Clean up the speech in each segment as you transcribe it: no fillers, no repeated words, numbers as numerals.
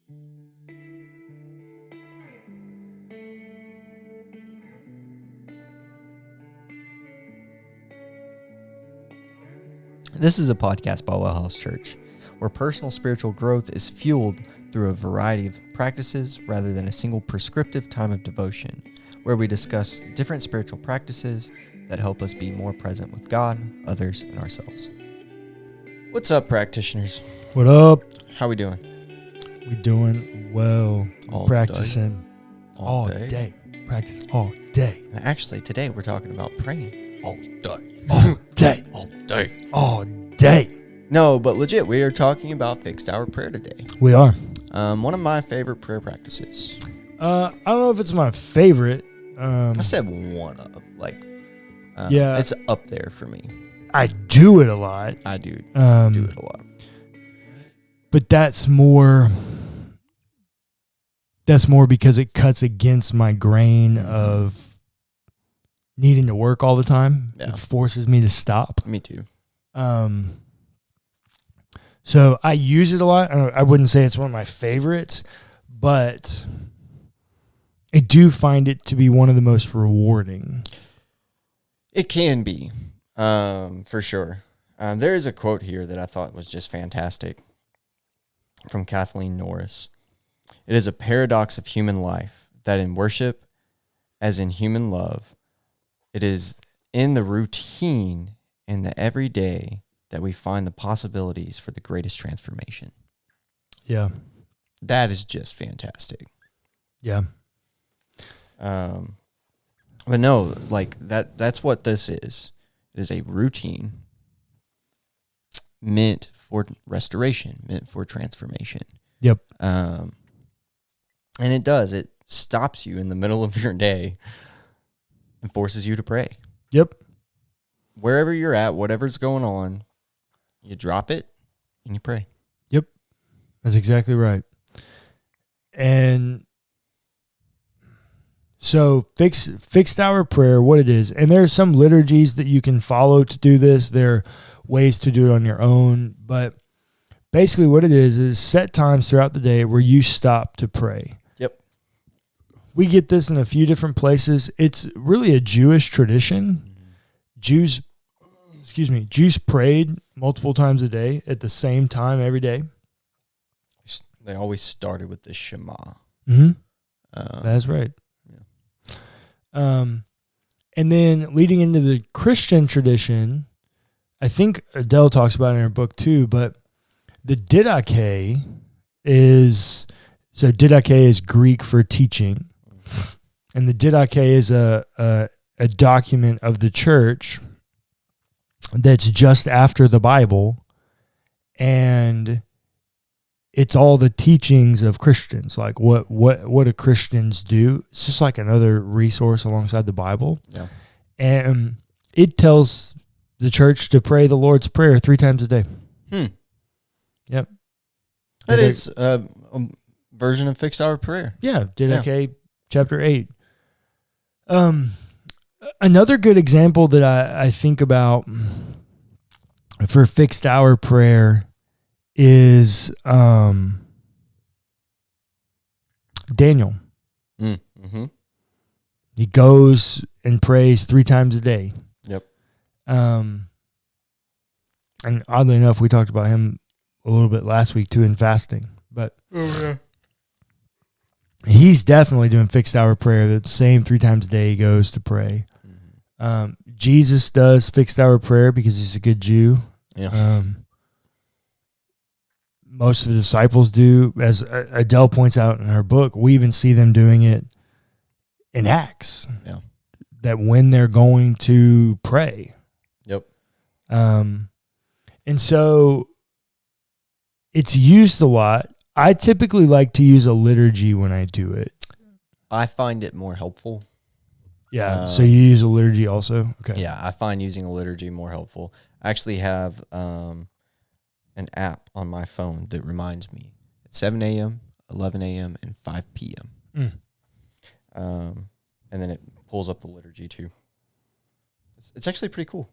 This is a podcast by WellHouse Church, where personal spiritual growth is fueled through a variety of practices rather than a single prescriptive time of devotion, where we discuss different spiritual practices that help us be more present with God, others, and ourselves. What's up, practitioners? What up? How we doing? We doing well. All Practicing all day? day. Practice all day. Actually, today we're talking about praying all day. All day. All day. All day. No, but legit, we are talking about fixed hour prayer today. We are. One of my favorite prayer practices. I don't know if it's my favorite. I said one of, yeah, it's up there for me. I do it a lot. I do do it a lot. But that's more because it cuts against my grain of needing to work all the time. Yeah. It forces me to stop. Me too. So I use it a lot. I wouldn't say it's one of my favorites, but I do find it to be one of the most rewarding. It can be, for sure. There is a quote here that I thought was just fantastic from Kathleen Norris. It is a paradox of human life that in worship, as in human love, it is in the routine, in the everyday, that we find the possibilities for the greatest transformation. Yeah. That is just fantastic. Yeah. But no, that's what this is. It is a routine meant for restoration, meant for transformation. Yep. And it does. It stops you in the middle of your day and forces you to pray. Yep. Wherever you're at, whatever's going on, you drop it and you pray. Yep. That's exactly right. And so fixed hour prayer, what it is, and there are some liturgies that you can follow to do this. There are ways to do it on your own, but basically what it is set times throughout the day where you stop to pray. Yep. We get this in a few different places. It's really a Jewish tradition. Jews prayed multiple times a day at the same time every day. They always started with the Shema. Mm-hmm. That's right. And then leading into the Christian tradition, I think Adele talks about it in her book too, but the didache is Greek for teaching. And the didache is a document of the church that's just after the Bible, and it's all the teachings of Christians, like what do Christians do? It's just like another resource alongside the Bible. Yeah. And it tells the church to pray the Lord's Prayer 3 times a day. Yep. That is a version of fixed hour prayer. Yeah, Didache, chapter 8. Another good example that I think about for fixed hour prayer is Daniel. Mm-hmm. He goes and prays 3 times a day. Yep. And oddly enough, we talked about him a little bit last week too in fasting. But he's definitely doing fixed hour prayer. The same 3 times a day he goes to pray. Mm-hmm. Jesus does fixed hour prayer because he's a good Jew. Yeah. Most of the disciples do, as Adele points out in her book. We even see them doing it in Acts. Yeah. That when they're going to pray. Yep. And so it's used a lot. I typically like to use a liturgy when I do it. I find it more helpful. Yeah. So you use a liturgy also? Okay. Yeah, I find using a liturgy more helpful. I actually have an app on my phone that reminds me at 7 a.m., 11 a.m., and 5 p.m. And then it pulls up the liturgy too. It's actually pretty cool.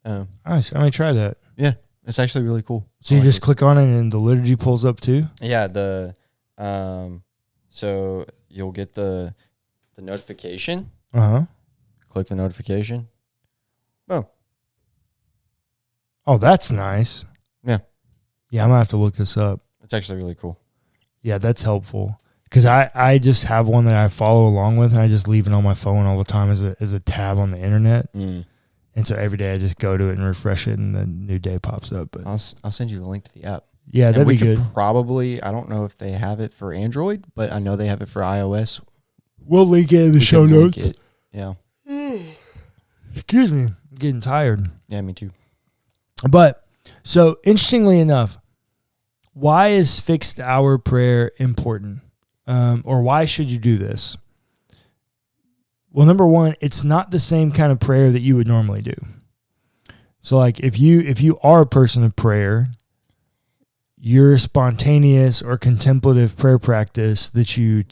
Nice. I might try that. Yeah, it's actually really cool. So you just click on it and the liturgy pulls up too? Yeah, the So you'll get the notification. Click the notification. Boom. Oh, that's nice. Yeah. Yeah, I'm going to have to look this up. It's actually really cool. Yeah, that's helpful. Because I just have one that I follow along with, and I just leave it on my phone all the time as a tab on the internet. And so every day I just go to it and refresh it, and the new day pops up. But I'll send you the link to the app. Yeah, that'd be good. Probably, I don't know if they have it for Android, but I know they have it for iOS. We'll link it in the show notes. Yeah. Excuse me. I'm getting tired. Yeah, me too. But, so, interestingly enough, why is fixed hour prayer important? Or why should you do this? Well, number one, it's not the same kind of prayer that you would normally do. So, like, if you are a person of prayer, your spontaneous or contemplative prayer practice that you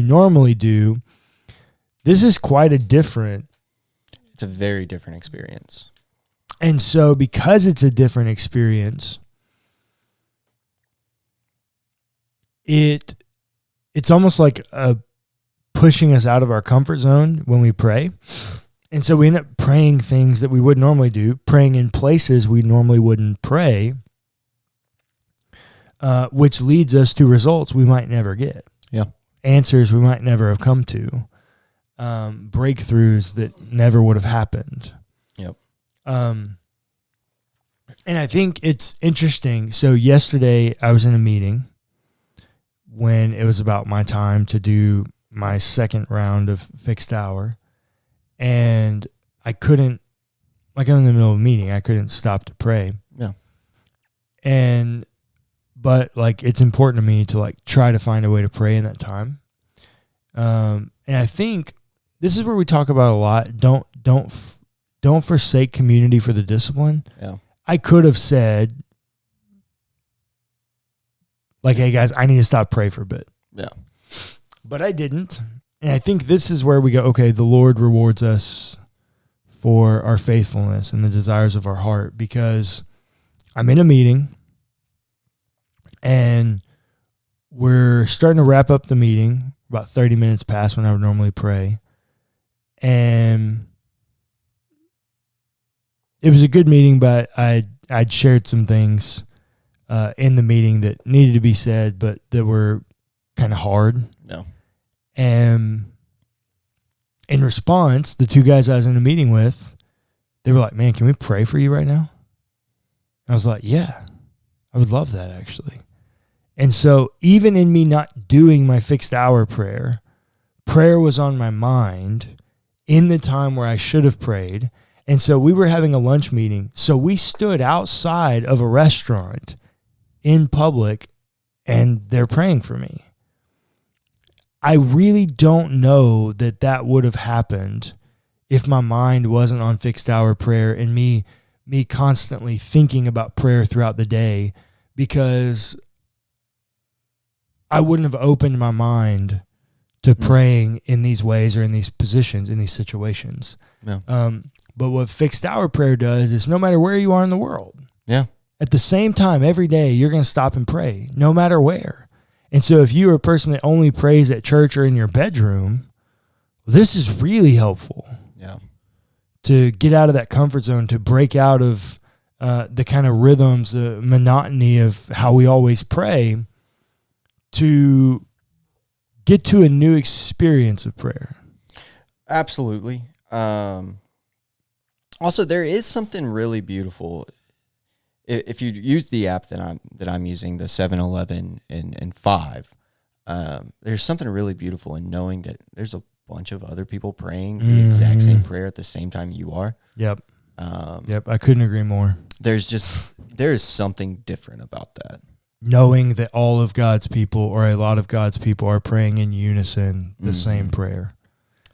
normally do, this is quite a different. It's a very different experience. And so because it's a different experience, it's almost like pushing us out of our comfort zone when we pray. And so we end up praying things that we would normally do, praying in places we normally wouldn't pray, which leads us to results we might never get. Yeah. Answers we might never have come to. Breakthroughs that never would have happened. Yep. And I think it's interesting. So yesterday I was in a meeting when it was about my time to do my second round of fixed hour. And I couldn't, like I'm in the middle of a meeting, I couldn't stop to pray. Yeah. But like it's important to me to like try to find a way to pray in that time. And I think this is where we talk about a lot. Don't forsake community for the discipline. Yeah. I could have said, like, hey guys, I need to stop praying for a bit. Yeah. But I didn't. And I think this is where we go, okay, the Lord rewards us for our faithfulness and the desires of our heart, because I'm in a meeting and we're starting to wrap up the meeting, about 30 minutes past when I would normally pray. And it was a good meeting, but I'd shared some things in the meeting that needed to be said, but that were kind of hard. No. And in response, the two guys I was in a meeting with, they were like, man, can we pray for you right now? And I was like, yeah, I would love that actually. And so even in me not doing my fixed hour prayer was on my mind in the time where I should have prayed. And so we were having a lunch meeting. So we stood outside of a restaurant in public and they're praying for me. I really don't know that would have happened if my mind wasn't on fixed hour prayer and me constantly thinking about prayer throughout the day, because I wouldn't have opened my mind to praying in these ways or in these positions, in these situations. No. But what fixed hour prayer does is no matter where you are in the world, yeah, at the same time every day, you're going to stop and pray, no matter where. And so if you are a person that only prays at church or in your bedroom, this is really helpful. Yeah. To get out of that comfort zone, to break out of the kind of rhythms, the monotony of how we always pray, to get to a new experience of prayer. Absolutely. Also, there is something really beautiful. If you use the app that I'm using, the 7-Eleven and 5, there's something really beautiful in knowing that there's a bunch of other people praying the exact same prayer at the same time you are. Yep. I couldn't agree more. There is something different about that. Knowing that all of God's people, or a lot of God's people, are praying in unison the same prayer.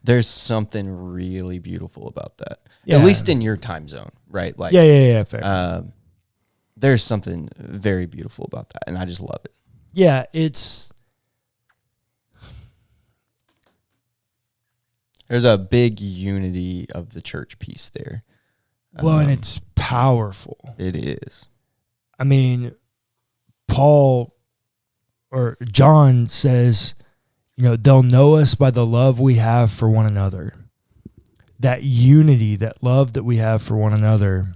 There's something really beautiful about that. Yeah. At least in your time zone, right? Like yeah, fair. There's something very beautiful about that, and I just love it. Yeah, there's a big unity of the church piece there. Well, and it's powerful. It is. I mean, Paul or John says, they'll know us by the love we have for one another. That unity, that love that we have for one another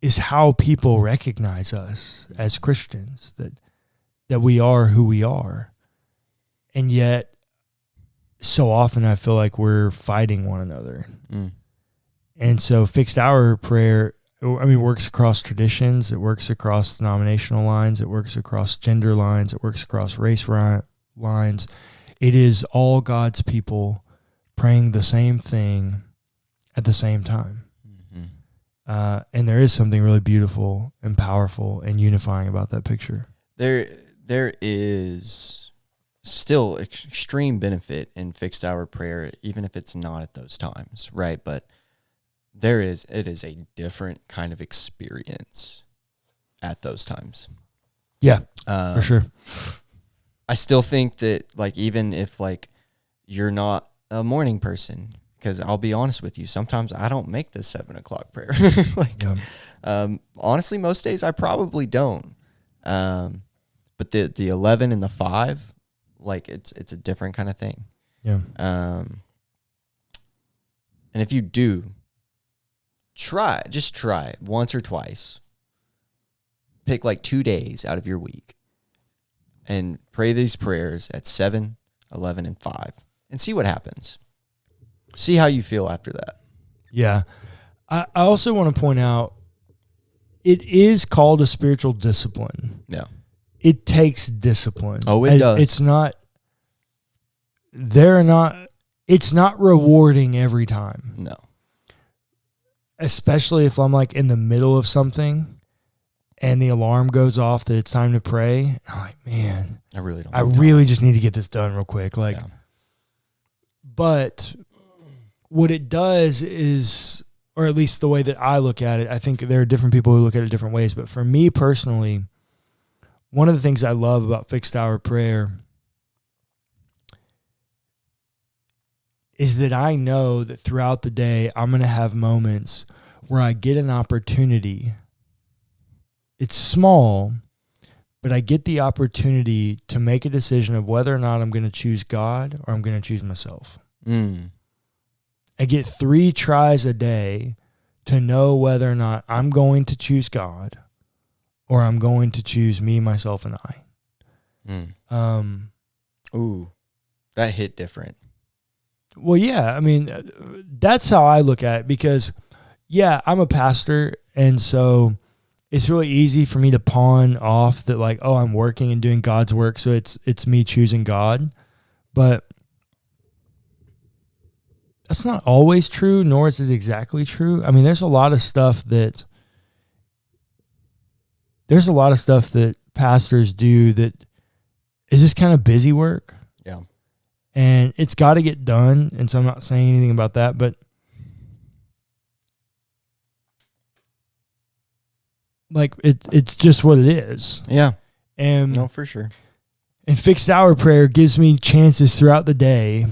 is how people recognize us as Christians, that we are who we are. And yet, so often I feel like we're fighting one another. And so fixed hour prayer, works across traditions. It works across denominational lines. It works across gender lines. It works across race lines. It is all God's people praying the same thing at the same time. And there is something really beautiful and powerful and unifying about that picture. There is still extreme benefit in fixed hour prayer, even if it's not at those times, right? But it is a different kind of experience at those times. Yeah, for sure. I still think that, like, even if, like, you're not a morning person, because I'll be honest with you, sometimes I don't make the 7 o'clock prayer. Honestly, most days I probably don't. But the 11 and the 5, like, it's a different kind of thing. Yeah. And if you do, just try it once or twice. Pick like 2 days out of your week and pray these prayers at 7, 11, and 5 and see what happens. See how you feel after that. Yeah. I also want to point out, it is called a spiritual discipline. Yeah. It takes discipline. Oh, it does. It's not rewarding every time. No. Especially if I'm like in the middle of something and the alarm goes off that it's time to pray. I'm like, man, I really just need to get this done real quick. Like, yeah. But what it does is, or at least the way that I look at it, I think there are different people who look at it different ways. But for me personally, one of the things I love about fixed hour prayer is that I know that throughout the day, I'm going to have moments where I get an opportunity. It's small, but I get the opportunity to make a decision of whether or not I'm going to choose God or I'm going to choose myself. I get 3 tries a day to know whether or not I'm going to choose God or I'm going to choose me, myself, and I. Ooh, that hit different. Well, yeah, I mean, that's how I look at it because, yeah, I'm a pastor, and so it's really easy for me to pawn off that, like, oh, I'm working and doing God's work, so it's me choosing God. But that's not always true, nor is it exactly true. I mean, there's a lot of stuff that pastors do that is just kind of busy work. Yeah. And it's got to get done, and so I'm not saying anything about that, but like it's just what it is. Yeah. And no, for sure. And fixed hour prayer gives me chances throughout the day.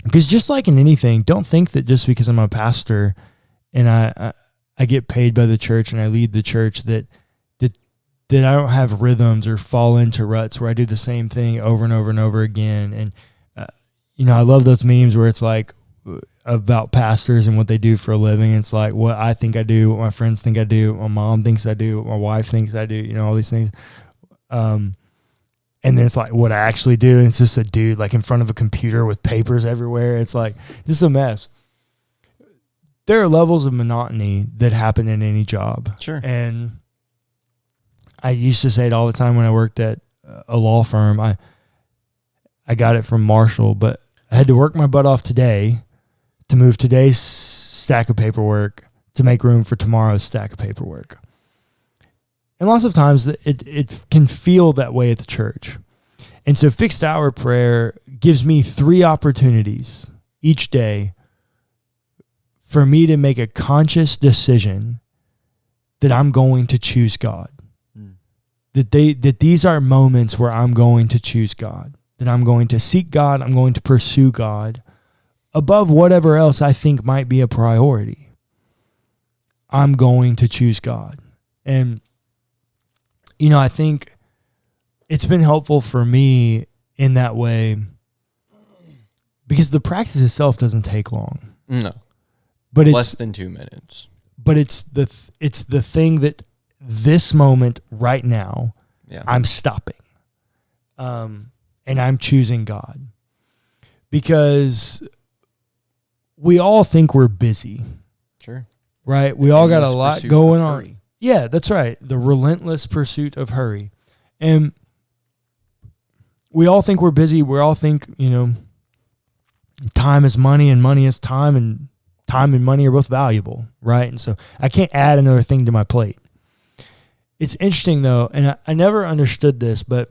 Because just like in anything, don't think that just because I'm a pastor and I get paid by the church and I lead the church that I don't have rhythms or fall into ruts where I do the same thing over and over and over again. And, I love those memes where it's like about pastors and what they do for a living. It's like what I think I do, what my friends think I do, what my mom thinks I do, what my wife thinks I do, all these things. And then it's like what I actually do. And it's just a dude like in front of a computer with papers everywhere. It's like just a mess. There are levels of monotony that happen in any job. Sure. And I used to say it all the time when I worked at a law firm. I got it from Marshall, but I had to work my butt off today to move today's stack of paperwork to make room for tomorrow's stack of paperwork. And lots of times it can feel that way at the church. And so fixed hour prayer gives me 3 opportunities each day for me to make a conscious decision that I'm going to choose God. That these are moments where I'm going to choose God, that I'm going to seek God, I'm going to pursue God above whatever else I think might be a priority. I'm going to choose God. And I think it's been helpful for me in that way because the practice itself doesn't take long. No. But it's less than 2 minutes. But it's the thing that this moment right now, I'm stopping. And I'm choosing God. Because we all think we're busy. Sure. Right? We all got a lot going on. Yeah, that's right. The relentless pursuit of hurry. And we all think we're busy. We all think, time is money and money is time, and time and money are both valuable, right? And so I can't add another thing to my plate. It's interesting, though, and I never understood this, but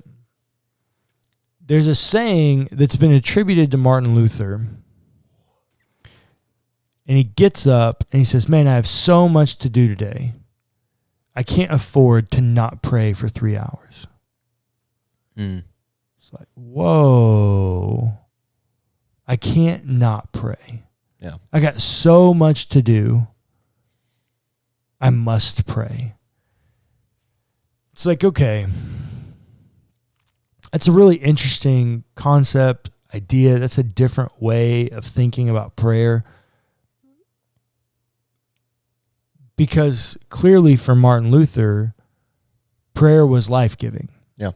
there's a saying that's been attributed to Martin Luther, and he gets up and he says, man, I have so much to do today. I can't afford to not pray for 3 hours. It's like, whoa, I can't not pray. Yeah. I got so much to do. I must pray. It's like, okay, that's a really interesting concept, idea. That's a different way of thinking about prayer. Because clearly for Martin Luther, prayer was life-giving. Yeah.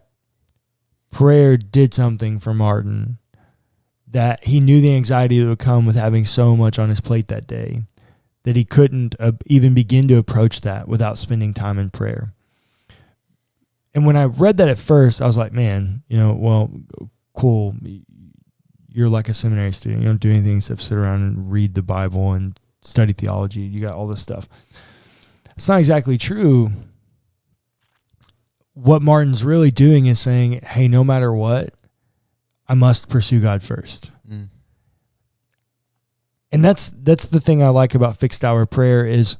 Prayer did something for Martin that he knew the anxiety that would come with having so much on his plate that day, that he couldn't even begin to approach that without spending time in prayer. And when I read that at first, I was like, man, well, cool. You're like a seminary student. You don't do anything except sit around and read the Bible and study theology. You got all this stuff. It's not exactly true. What Martin's really doing is saying, hey, no matter what, I must pursue God first. And that's the thing I like about fixed hour prayer is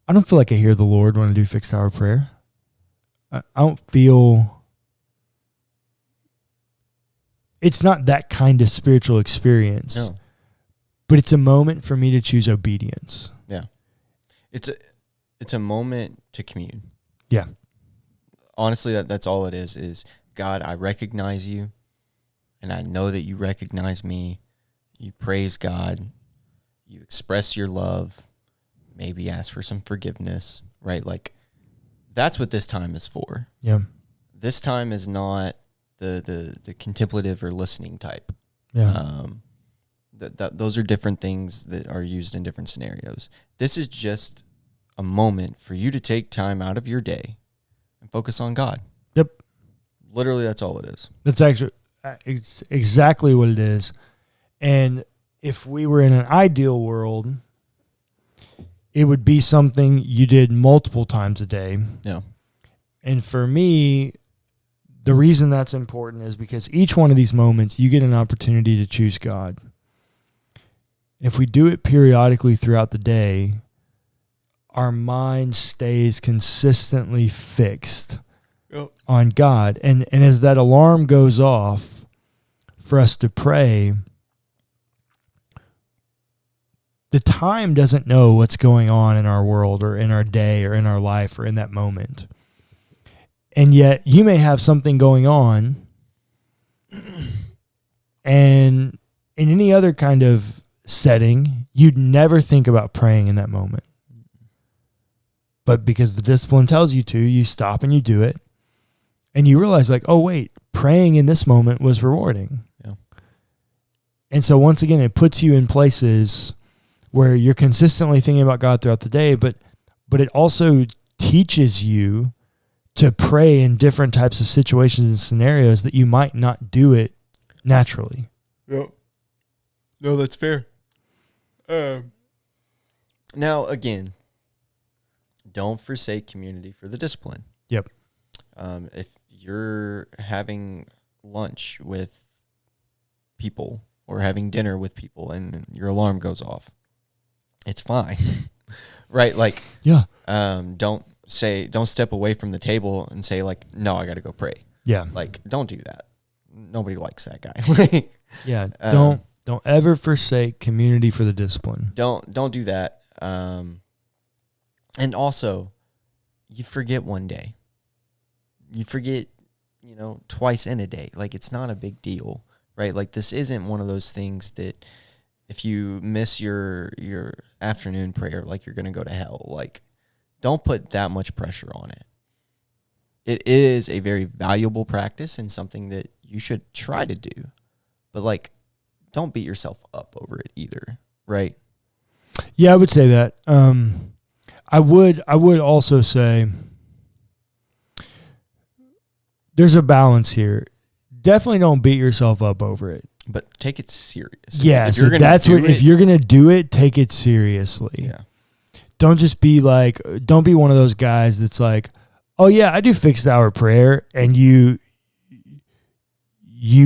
I don't feel like I hear the Lord when I do fixed hour prayer. I don't feel... It's not that kind of spiritual experience. No. But it's a moment for me to choose obedience. Yeah. It's a moment to commune. Yeah. Honestly, that's all it is God, I recognize you, and I know that you recognize me. You praise God. You express your love. Maybe ask for some forgiveness, right? Like, that's what this time is for. Yeah. This time is not the contemplative or listening type. Yeah. Those are different things that are used in different scenarios. This is just a moment for you to take time out of your day and focus on God. Yep. Literally, that's all it is. That's actually exactly what it is. And if we were in an ideal world, it would be something you did multiple times a day. Yeah. And for me, the reason that's important is because each one of these moments, you get an opportunity to choose God. If we do it periodically throughout the day, our mind stays consistently fixed on God. And as that alarm goes off for us to pray, the time doesn't know what's going on in our world or in our day or in our life or in that moment. And yet you may have something going on, and in any other kind of setting, you'd never think about praying in that moment. But because the discipline tells you to, you stop and you do it. And you realize, like, oh, wait, praying in this moment was rewarding. Yeah. And so once again, it puts you in places where you're consistently thinking about God throughout the day, but it also teaches you to pray in different types of situations and scenarios that you might not do it naturally. Yep. No, that's fair. Now, again, don't forsake community for the discipline. Yep. If you're having lunch with people or having dinner with people and your alarm goes off, it's fine. Right? Like, yeah. Don't step away from the table and say, like, no, I got to go pray. Yeah. Like, don't do that. Nobody likes that guy. Yeah. Don't ever forsake community for the discipline. Don't do that. And also, you forget one day. You forget, twice in a day. Like, it's not a big deal, right? Like, this isn't one of those things that if you miss your afternoon prayer, like, you're going to go to hell. Like, don't put that much pressure on it. It is a very valuable practice and something that you should try to do. But, like, don't beat yourself up over it either, right? Yeah, I would say that. I would also say there's a balance here. Definitely don't beat yourself up over it. But take it serious. Yeah, so that's what, if you're going to do it, take it seriously. Yeah. Don't just be like, don't be one of those guys that's like, oh yeah, I do fixed hour prayer, and you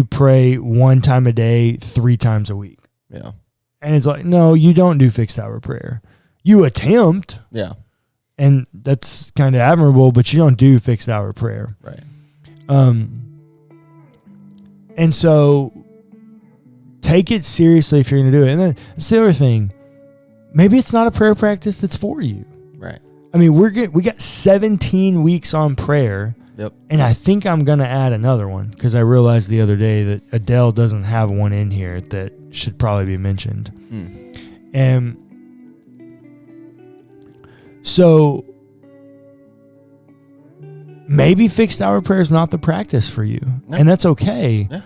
pray 1 time a day, 3 times a week. Yeah. And it's like, no, you don't do fixed hour prayer. You attempt. Yeah. And that's kind of admirable, but you don't do fixed hour prayer. Right. And so take it seriously if you're going to do it. And then that's the other thing. Maybe it's not a prayer practice that's for you. Right. I mean, we got 17 weeks on prayer. Yep. And I think I'm going to add another one because I realized the other day that Adele doesn't have one in here that should probably be mentioned. And so maybe fixed hour prayer is not the practice for you. No. And that's okay. Yeah.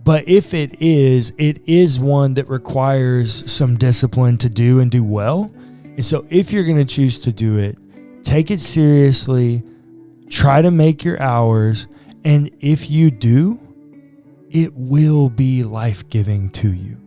But if it is one that requires some discipline to do and do well. And so if you're going to choose to do it, take it seriously, try to make your hours, and if you do, it will be life-giving to you.